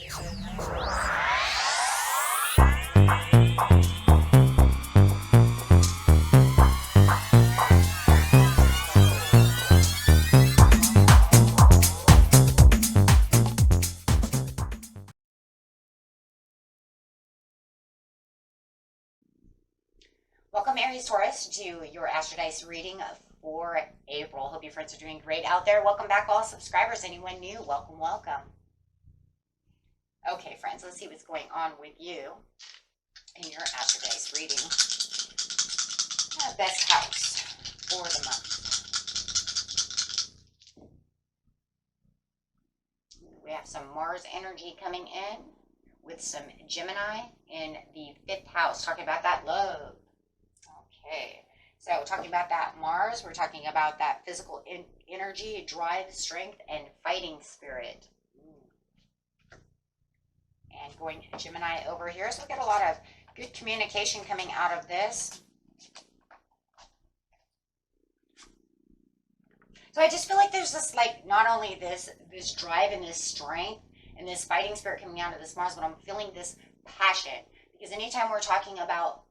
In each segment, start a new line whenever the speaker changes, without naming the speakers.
Welcome, Aries Taurus, to your Astrodice reading for April. Hope your friends are doing great out there. Welcome back, all subscribers. Anyone new, welcome, welcome. Okay, friends, let's see what's going on with you in your Astrodice reading. Best house for the month. We have some Mars energy coming in with some Gemini in the 5th house, talking about that love. Okay, so talking about that Mars, we're talking about that physical energy, drive, strength, and fighting spirit. And going Gemini over here, so we get a lot of good communication coming out of this. So I just feel like there's this, like, not only this drive and this strength and this fighting spirit coming out of this Mars, but I'm feeling this passion. Because anytime we're talking about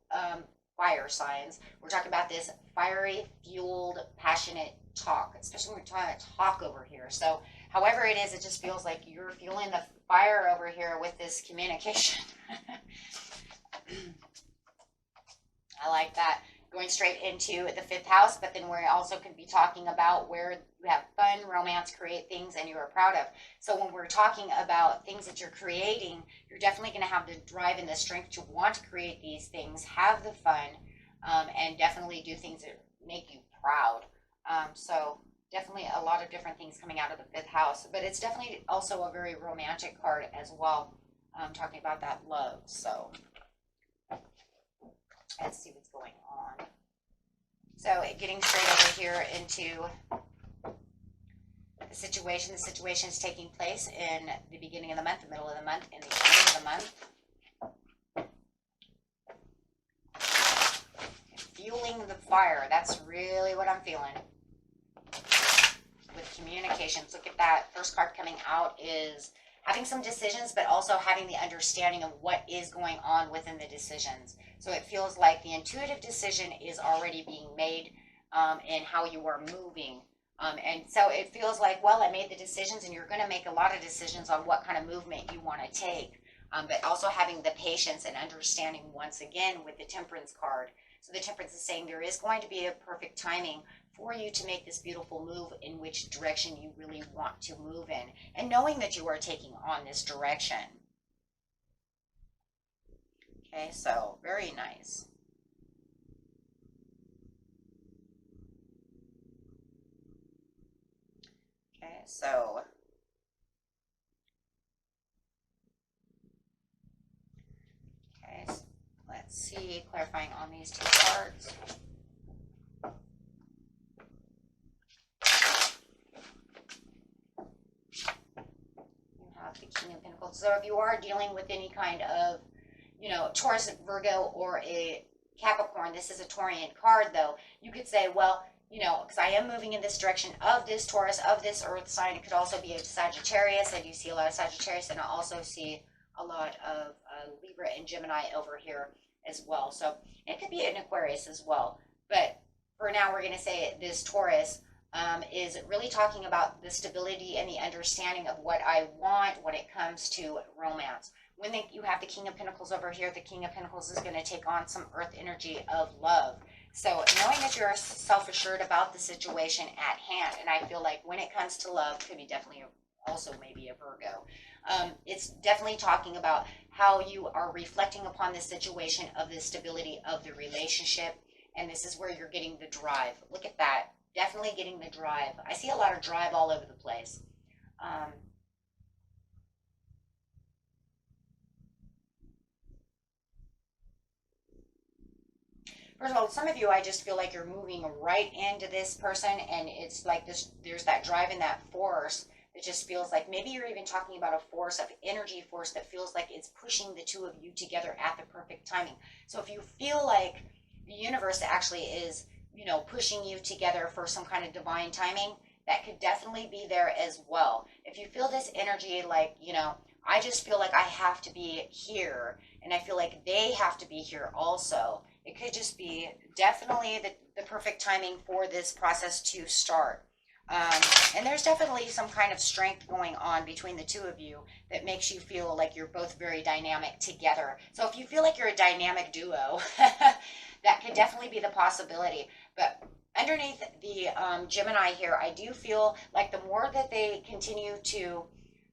fire signs, we're talking about this fiery, fueled, passionate talk, especially when we're trying to talk over here. So however it is, it just feels like you're fueling the fire over here with this communication. I like that. Going straight into the 5th house, but then we also could be talking about where you have fun, romance, create things, and you are proud of. So when we're talking about things that you're creating, you're definitely going to have the drive and the strength to want to create these things, have the fun, and definitely do things that make you proud. So definitely a lot of different things coming out of the 5th house, but it's definitely also a very romantic card as well, talking about that love. So let's see what's going on. So getting straight over here into the situation. The situation is taking place in the beginning of the month, the middle of the month, and the end of the month. Fueling the fire. That's really what I'm feeling with communications. Look at that. First card coming out is having some decisions, but also having the understanding of what is going on within the decisions. So it feels like the intuitive decision is already being made in how you are moving. And so it feels like, well, I made the decisions, and you're going to make a lot of decisions on what kind of movement you want to take. But also having the patience and understanding once again with the Temperance card. So the Temperance is saying there is going to be a perfect timing for you to make this beautiful move in which direction you really want to move in, and knowing that you are taking on this direction. Okay, so very nice. Okay, so let's see, clarifying on these 2 cards. The King of Pentacles. So if you are dealing with any kind of, Taurus, Virgo, or a Capricorn, this is a Taurian card, though, you could say, well, because I am moving in this direction of this Taurus, of this Earth sign. It could also be a Sagittarius. I do see a lot of Sagittarius, and I also see a lot of Libra and Gemini over here as well. So it could be an Aquarius as well. But for now, we're going to say this Taurus is really talking about the stability and the understanding of what I want when it comes to romance. When you have the King of Pentacles over here, the King of Pentacles is going to take on some earth energy of love. So knowing that you're self-assured about the situation at hand, and I feel like when it comes to love, could be definitely also maybe a Virgo. It's definitely talking about how you are reflecting upon the situation of the stability of the relationship, and this is where you're getting the drive. Look at that. Definitely getting the drive. I see a lot of drive all over the place. First of all, some of you, I just feel like you're moving right into this person, and it's like this. There's that drive and that force that just feels like maybe you're even talking about a force of energy force that feels like it's pushing the 2 of you together at the perfect timing. So if you feel like the universe actually is, pushing you together for some kind of divine timing, that could definitely be there as well. If you feel this energy like, I just feel like I have to be here, and I feel like they have to be here also. It could just be definitely the perfect timing for this process to start. And there's definitely some kind of strength going on between the two of you that makes you feel like you're both very dynamic together. So if you feel like you're a dynamic duo, that could definitely be the possibility. But underneath the Gemini here, I do feel like the more that they continue to,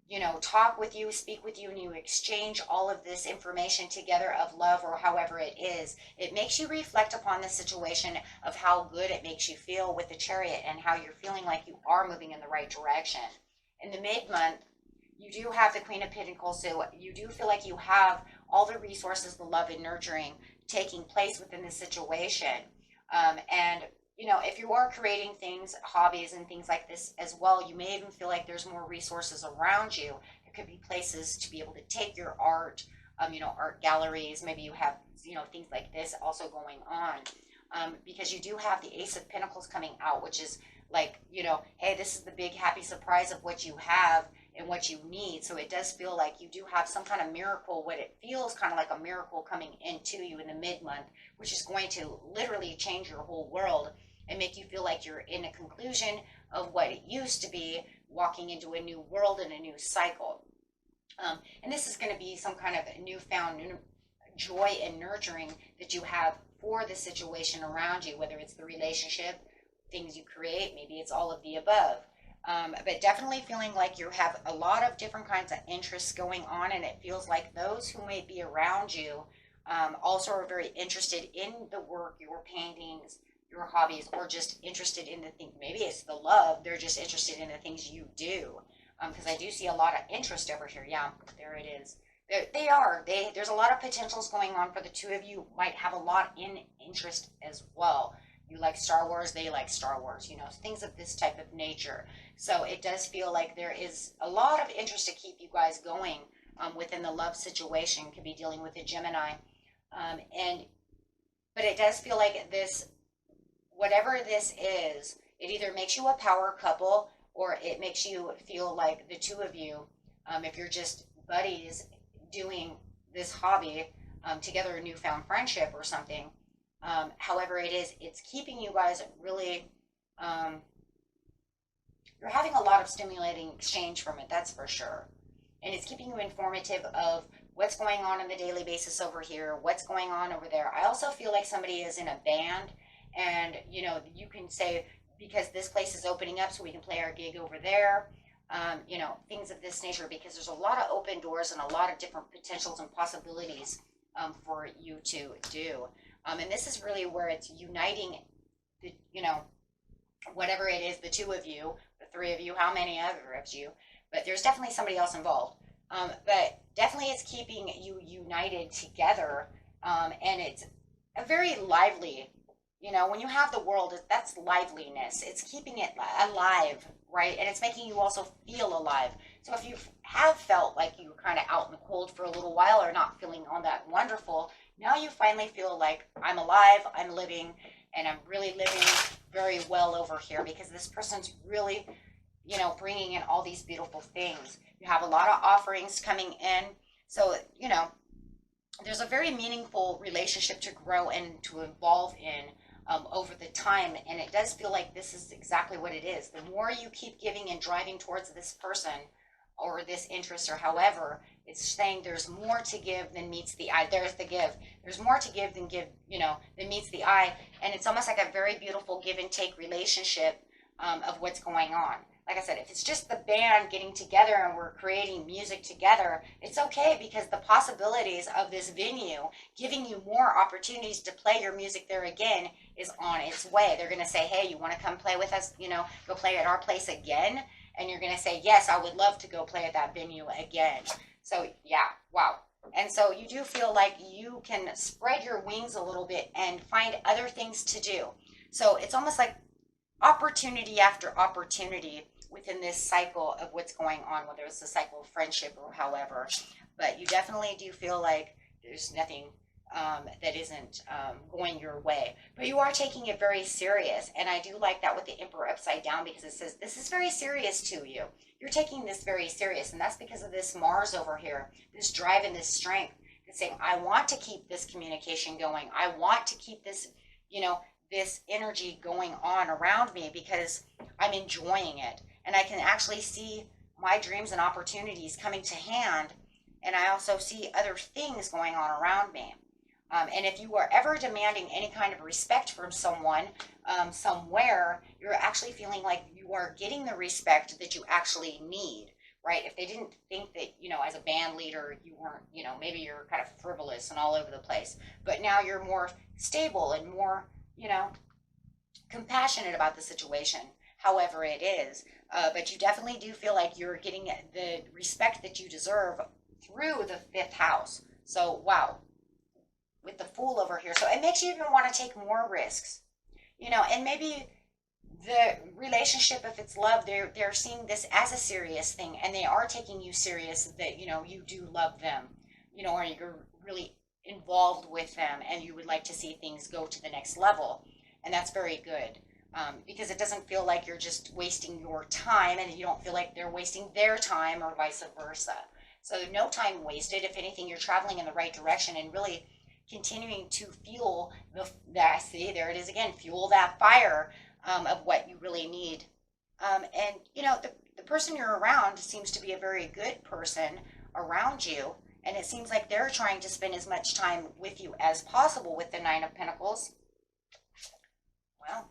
you know, talk with you, speak with you, and you exchange all of this information together of love or however it is, it makes you reflect upon the situation of how good it makes you feel with the Chariot and how you're feeling like you are moving in the right direction. In the mid-month, you do have the Queen of Pentacles, so you do feel like you have all the resources, the love and nurturing taking place within the situation. And you know, if you are creating things, hobbies and things like this as well, you may even feel like there's more resources around you. There could be places to be able to take your art, you know, art galleries. Maybe you have, you know, things like this also going on. Because you do have the Ace of Pentacles coming out, which is like, you know, hey, this is the big happy surprise of what you have and what you need. So it does feel like you do have some kind of miracle, what it feels kind of like a miracle coming into you in the mid-month, which is going to literally change your whole world and make you feel like you're in a conclusion of what it used to be, walking into a new world and a new cycle. And this is going to be some kind of newfound joy and nurturing that you have for the situation around you, whether it's the relationship, things you create, maybe it's all of the above. But definitely feeling like you have a lot of different kinds of interests going on, and it feels like those who may be around you also are very interested in the work, your paintings, your hobbies, or just interested in the thing. Maybe it's the love, they're just interested in the things you do. Because I do see a lot of interest over here. Yeah, there it is. There's a lot of potentials going on for the two of you. Might have a lot in interest as well. You like Star Wars, they like Star Wars, you know, things of this type of nature. So it does feel like there is a lot of interest to keep you guys going within the love situation. Could be dealing with a Gemini. But it does feel like this, whatever this is, it either makes you a power couple or it makes you feel like the two of you, if you're just buddies doing this hobby together, a newfound friendship or something. However it is, it's keeping you guys really, you're having a lot of stimulating exchange from it, that's for sure. And it's keeping you informative of what's going on the daily basis over here, what's going on over there. I also feel like somebody is in a band, and you know, you can say, because this place is opening up so we can play our gig over there, you know, things of this nature, because there's a lot of open doors and a lot of different potentials and possibilities for you to do. And this is really where it's uniting, you know, whatever it is, the two of you, the three of you, how many other of you, but there's definitely somebody else involved. But definitely it's keeping you united together, and it's a very lively, you know, when you have the world, that's liveliness. It's keeping it alive, right? And it's making you also feel alive. So if you have felt like you were kind of out in the cold for a little while or not feeling all that wonderful, now you finally feel like I'm alive, I'm living, and I'm really living very well over here, because this person's really, you know, bringing in all these beautiful things. You have a lot of offerings coming in. So, you know, there's a very meaningful relationship to grow and to evolve in over the time. And it does feel like this is exactly what it is. The more you keep giving and driving towards this person or this interest or however, it's saying there's more to give than meets the eye. There's the give. There's more to give, you know, than meets the eye. And it's almost like a very beautiful give and take relationship of what's going on. Like I said, if it's just the band getting together and we're creating music together, it's okay, because the possibilities of this venue giving you more opportunities to play your music there again is on its way. They're going to say, hey, you want to come play with us, you know, go play at our place again? And you're going to say, yes, I would love to go play at that venue again. So yeah, wow. And so you do feel like you can spread your wings a little bit and find other things to do. So it's almost like opportunity after opportunity within this cycle of what's going on, whether it's the cycle of friendship or however. But you definitely do feel like there's nothing that isn't going your way. But you are taking it very serious. And I do like that with the Emperor upside down, because it says this is very serious to you. You're taking this very serious. And that's because of this Mars over here, this drive and this strength. It's saying, I want to keep this communication going. I want to keep this, you know, this energy going on around me because I'm enjoying it. And I can actually see my dreams and opportunities coming to hand. And I also see other things going on around me. And if you are ever demanding any kind of respect from someone, somewhere, you're actually feeling like you are getting the respect that you actually need, right? If they didn't think that, you know, as a band leader, you weren't, you know, maybe you're kind of frivolous and all over the place, but now you're more stable and more, you know, compassionate about the situation, however it is. But you definitely do feel like you're getting the respect that you deserve through the fifth house. So, wow, with the Fool over here. So it makes you even want to take more risks, you know, and maybe the relationship, if it's love, they're seeing this as a serious thing, and they are taking you serious, that, you know, you do love them, you know, or you're really involved with them and you would like to see things go to the next level. And that's very good. Because it doesn't feel like you're just wasting your time, and you don't feel like they're wasting their time, or vice versa. So no time wasted. If anything, you're traveling in the right direction and really continuing to fuel that, see, there it is again, fuel that fire of what you really need. And, you know, the person you're around seems to be a very good person around you. And it seems like they're trying to spend as much time with you as possible with the Nine of Pentacles. Well,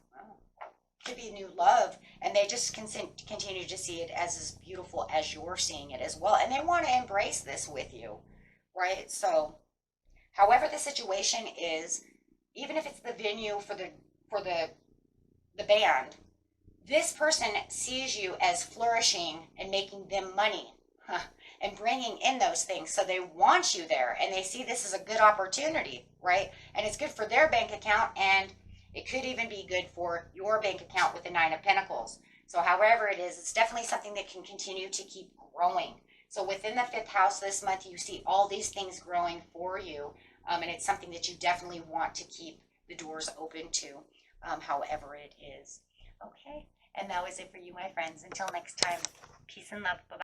could be new love, and they just continue to see it as beautiful as you're seeing it as well, and they want to embrace this with you, right? So however the situation is, even if it's the venue for the band, this person sees you as flourishing and making them money, and bringing in those things. So they want you there, and they see this as a good opportunity, right? And it's good for their bank account, and it could even be good for your bank account with the Nine of Pentacles. So however it is, it's definitely something that can continue to keep growing. So within the fifth house this month, you see all these things growing for you. And it's something that you definitely want to keep the doors open to, however it is. Okay, and that was it for you, my friends. Until next time, peace and love. Bye-bye.